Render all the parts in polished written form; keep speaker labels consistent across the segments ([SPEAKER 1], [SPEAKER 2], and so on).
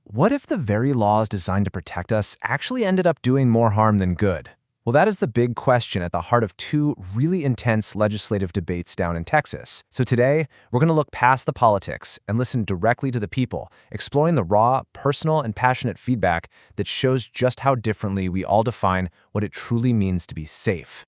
[SPEAKER 1] What if the very laws designed to protect us actually ended up doing more harm than good? Well, that is the big question at the heart of two really intense legislative debates down in Texas. So today, we're going to look past the politics and listen directly to the people, exploring the raw, personal, and passionate feedback that shows just how differently we all define what it truly means to be safe.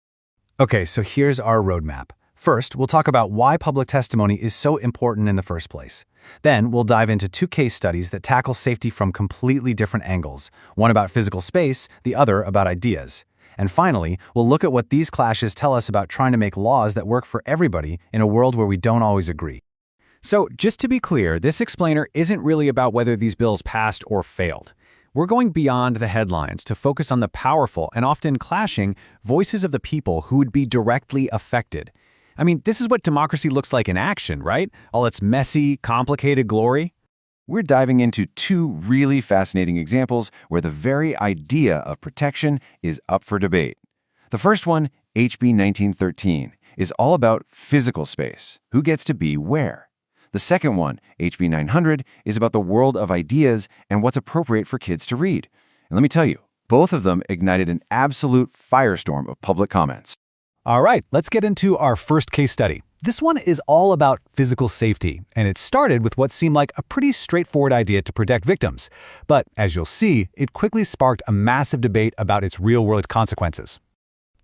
[SPEAKER 2] Okay, so here's our roadmap. First, we'll talk about why public testimony is so important in the first place. Then, we'll dive into two case studies that tackle safety from completely different angles, one about physical space, the other about ideas. And finally, we'll look at what these clashes tell us about trying to make laws that work for everybody in a world where we don't always agree. So, just to be clear, this explainer isn't really about whether these bills passed or failed. We're going beyond the headlines to focus on the powerful and often clashing voices of the people who would be directly affected. I mean, this is what democracy looks like in action, right? All its messy, complicated glory.
[SPEAKER 3] We're diving into two really fascinating examples where the very idea of protection is up for debate. The first one, HB 1913, is all about physical space, who gets to be where. The second one, HB 900, is about the world of ideas and what's appropriate for kids to read. And let me tell you, both of them ignited an absolute firestorm of public comments.
[SPEAKER 2] All right, let's get into our first case study. This one is all about physical safety, and it started with what seemed like a pretty straightforward idea to protect victims. But as you'll see, it quickly sparked a massive debate about its real-world consequences.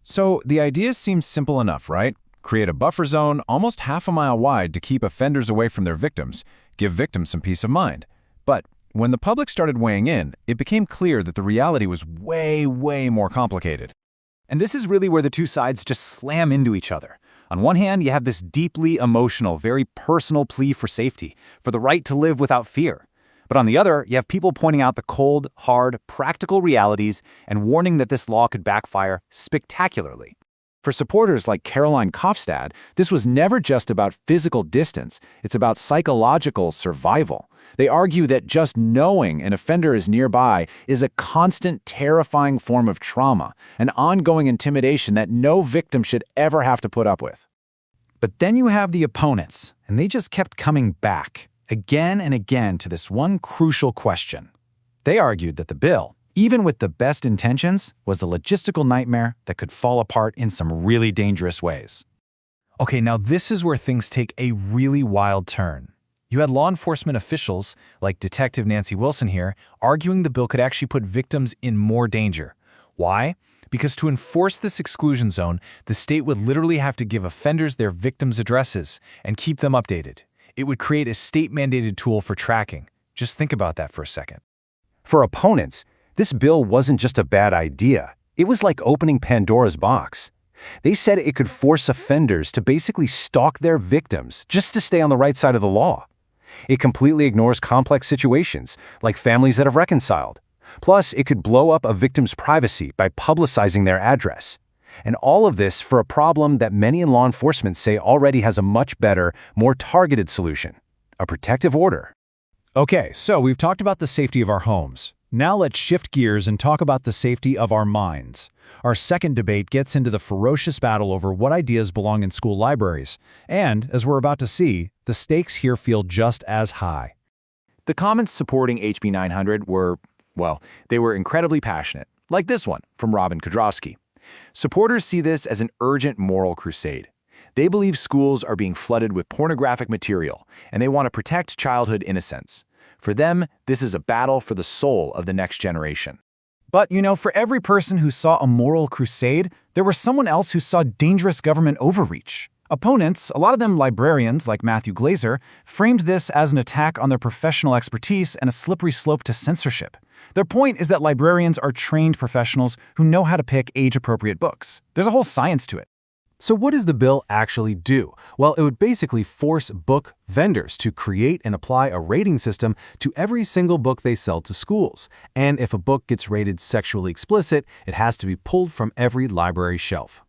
[SPEAKER 4] So the idea seems simple enough, right? Create a buffer zone almost half a mile wide to keep offenders away from their victims, give victims some peace of mind. But when the public started weighing in, it became clear that the reality was way more complicated.
[SPEAKER 2] And this is really where the two sides just slam into each other. On one hand, you have this deeply emotional, very personal plea for safety, for the right to live without fear. But on the other, you have people pointing out the cold, hard, practical realities and warning that this law could backfire spectacularly. For supporters like Caroline Kofstad, this was never just about physical distance, it's about psychological survival. They argue that just knowing an offender is nearby is a constant, terrifying form of trauma, an ongoing intimidation that no victim should ever have to put up with. But then you have the opponents, and they just kept coming back, again and again, to this one crucial question. They argued that the bill, even with the best intentions, was a logistical nightmare that could fall apart in some really dangerous ways. Okay, now this is where things take a really wild turn. You had law enforcement officials, like Detective Nancy Wilson here, arguing the bill could actually put victims in more danger. Why? Because to enforce this exclusion zone, the state would literally have to give offenders their victims' addresses and keep them updated. It would create a state-mandated tool for tracking. Just think about that for a second.
[SPEAKER 5] For opponents, this bill wasn't just a bad idea. It was like opening Pandora's box. They said it could force offenders to basically stalk their victims just to stay on the right side of the law. It completely ignores complex situations, like families that have reconciled. Plus, it could blow up a victim's privacy by publicizing their address. And all of this for a problem that many in law enforcement say already has a much better, more targeted solution: a protective order.
[SPEAKER 2] Okay, so we've talked about the safety of our homes. Now let's shift gears and talk about the safety of our minds. Our second debate gets into the ferocious battle over what ideas belong in school libraries. And, as we're about to see, the stakes here feel just as high.
[SPEAKER 4] The comments supporting HB 900 were, well, they were incredibly passionate, like this one from Robin Kodrowski. Supporters see this as an urgent moral crusade. They believe schools are being flooded with pornographic material, and they want to protect childhood innocence. For them, this is a battle for the soul of the next generation.
[SPEAKER 2] But, for every person who saw a moral crusade, there was someone else who saw dangerous government overreach. Opponents, a lot of them librarians like Matthew Glazer, framed this as an attack on their professional expertise and a slippery slope to censorship. Their point is that librarians are trained professionals who know how to pick age-appropriate books. There's a whole science to it.
[SPEAKER 1] So what does the bill actually do? Well, it would basically force book vendors to create and apply a rating system to every single book they sell to schools. And if a book gets rated sexually explicit, it has to be pulled from every library shelf.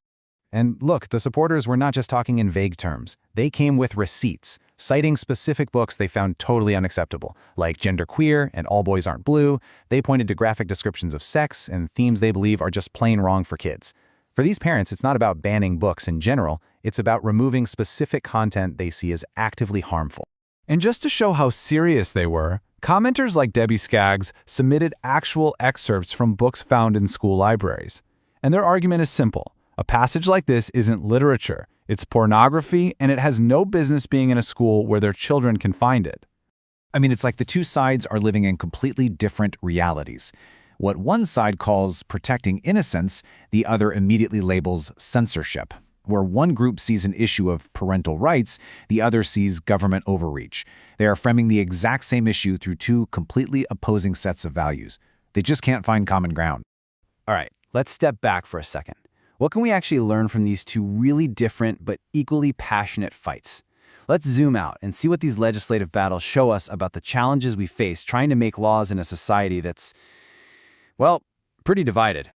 [SPEAKER 2] And look, the supporters were not just talking in vague terms. They came with receipts, citing specific books they found totally unacceptable, like Genderqueer and All Boys Aren't Blue. They pointed to graphic descriptions of sex and themes they believe are just plain wrong for kids. For these parents, it's not about banning books in general, it's about removing specific content they see as actively harmful.
[SPEAKER 1] And just to show how serious they were, commenters like Debbie Skaggs submitted actual excerpts from books found in school libraries. And their argument is simple. A passage like this isn't literature, it's pornography, and it has no business being in a school where their children can find it.
[SPEAKER 2] I mean, it's like the two sides are living in completely different realities. What one side calls protecting innocence, the other immediately labels censorship. Where one group sees an issue of parental rights, the other sees government overreach. They are framing the exact same issue through two completely opposing sets of values. They just can't find common ground.
[SPEAKER 6] All right, let's step back for a second. What can we actually learn from these two really different but equally passionate fights? Let's zoom out and see what these legislative battles show us about the challenges we face trying to make laws in a society that's, well, pretty divided.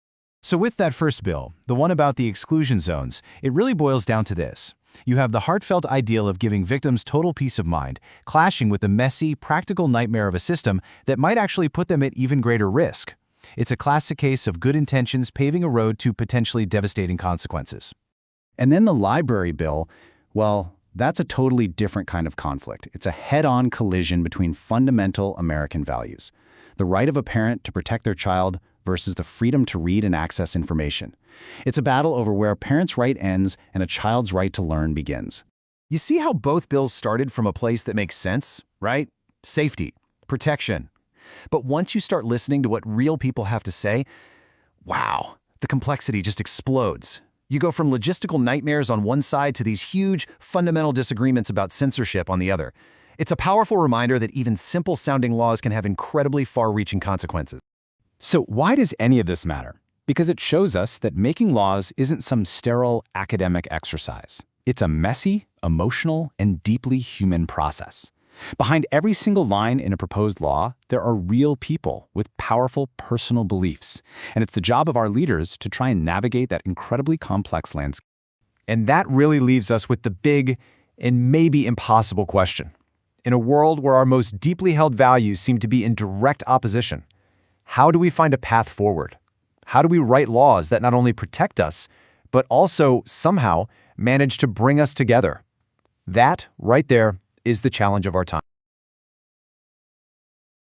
[SPEAKER 1] So with that first bill, the one about the exclusion zones, it really boils down to this. You have the heartfelt ideal of giving victims total peace of mind, clashing with the messy, practical nightmare of a system that might actually put them at even greater risk. It's a classic case of good intentions paving a road to potentially devastating consequences.
[SPEAKER 5] And then the library bill, well, that's a totally different kind of conflict. It's a head-on collision between fundamental American values. The right of a parent to protect their child versus the freedom to read and access information. It's a battle over where a parent's right ends and a child's right to learn begins.
[SPEAKER 1] You see how both bills started from a place that makes sense, right? Safety, protection. But once you start listening to what real people have to say, wow, the complexity just explodes. You go from logistical nightmares on one side to these huge, fundamental disagreements about censorship on the other. It's a powerful reminder that even simple-sounding laws can have incredibly far-reaching consequences.
[SPEAKER 2] So why does any of this matter? Because it shows us that making laws isn't some sterile academic exercise. It's a messy, emotional, and deeply human process. Behind every single line in a proposed law, there are real people with powerful personal beliefs. And it's the job of our leaders to try and navigate that incredibly complex landscape.
[SPEAKER 1] And that really leaves us with the big and maybe impossible question. In a world where our most deeply held values seem to be in direct opposition, how do we find a path forward? How do we write laws that not only protect us, but also somehow manage to bring us together? That, right there, is the challenge of our time.